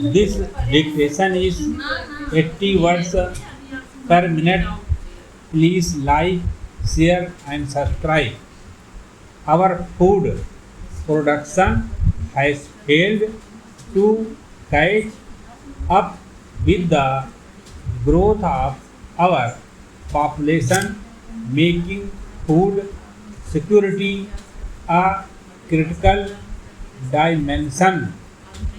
This dictation is 80 words per minute. Please like, share, and subscribe. Our food production has failed to catch up with the growth of our population, making food security a critical dimension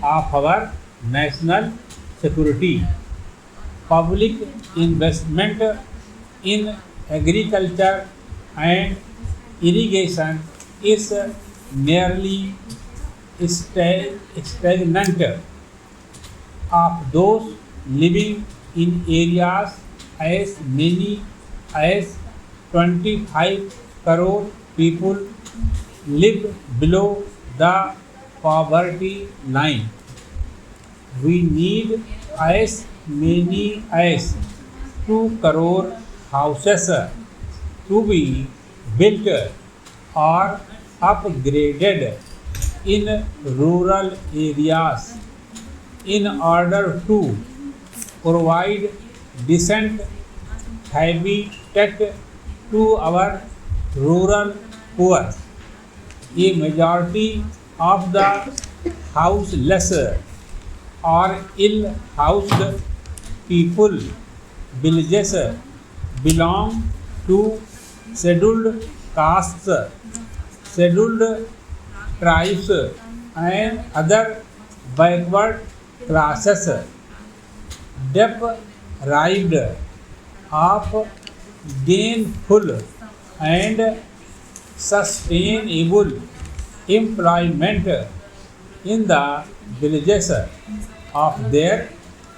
of our national security. Public investment in agriculture and irrigation is nearly stagnant. Of those living in areas as many as 25 crore people live below the poverty line. We need as many as 2 crore houses to be built or upgraded in rural areas in order to provide decent habitat to our rural poor. A majority of the houseless or ill-housed people villages belong to scheduled castes, scheduled tribes, and other backward classes deprived of gainful and sustainable employment in the villages of their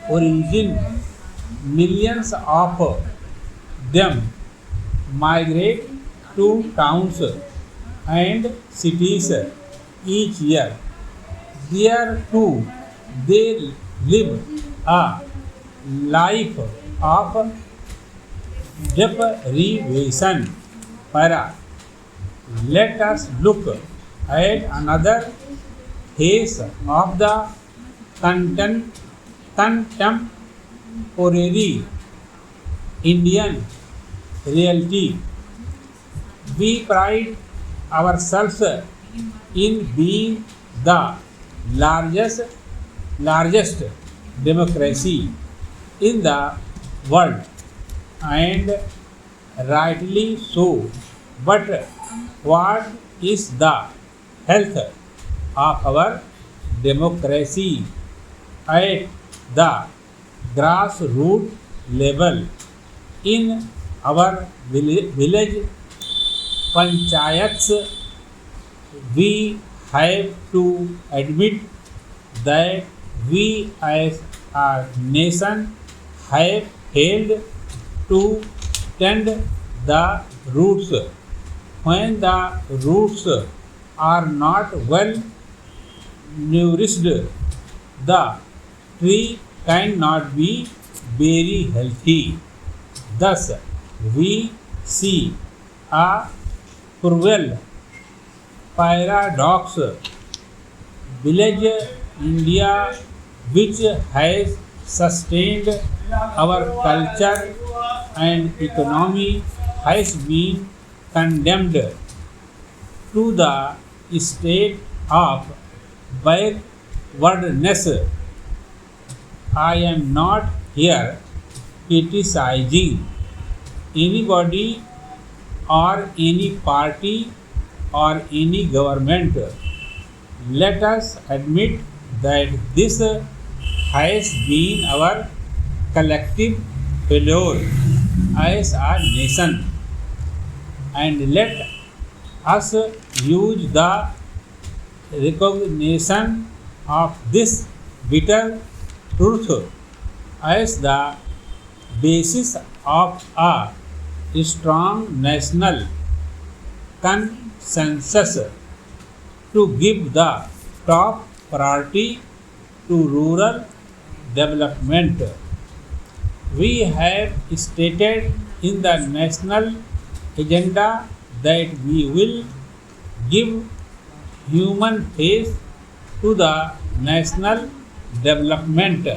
origin. Millions of them migrate to towns and cities each year. There too, they live a life of deprivation. Para. Let us look at another phase of the contemporary Indian reality. We pride ourselves in being the largest democracy in the world, and rightly so. But what is the health of our democracy at the grassroots level? In our village panchayats, we have to admit that we as a nation have failed to tend the roots. When the roots are not well nourished, the tree cannot be very healthy. Thus, we see a cruel paradox. Village India, which has sustained our culture and economy, has been condemned to the state of backwardness. I am not here criticizing anybody or any party or any government. Let us admit that this has been our collective failure as a nation, and let us use the recognition of this bitter truth as the basis of a strong national consensus to give the top priority to rural development. We have stated in the national agenda that we will give human face to the national development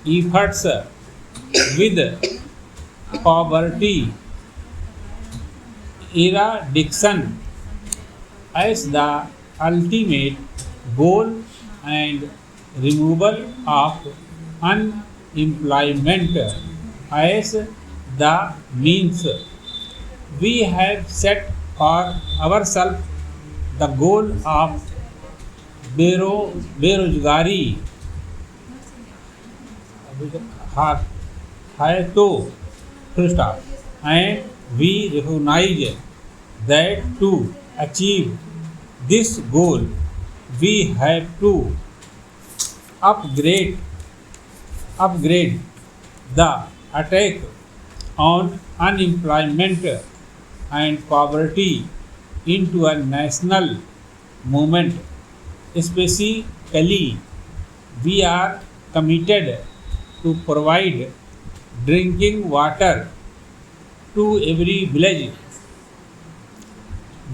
efforts with poverty eradication as the ultimate goal and removal of unemployment as the means. We have set for ourselves the goal of बेरोजगारी है तो full stop, and we recognize that to achieve this goal we have to upgrade the attack on unemployment and poverty into a national movement. Specifically, we are committed to provide drinking water to every village.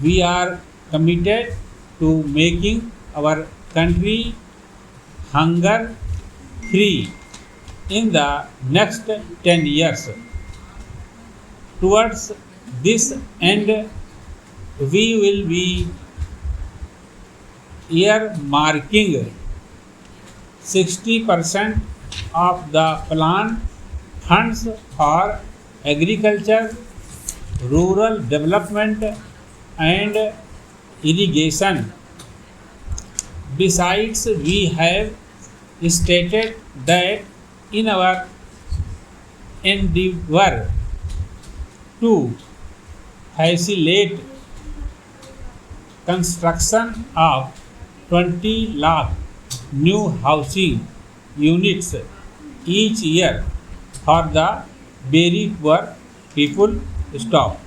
We are committed to making our country hunger free in the next 10 years. Towards this end, we will be earmarking 60% of the plan funds for agriculture, rural development, and irrigation. Besides, we have stated that in our endeavor to facilitate construction of 20 lakh new housing units each year for the very poor people. Stop.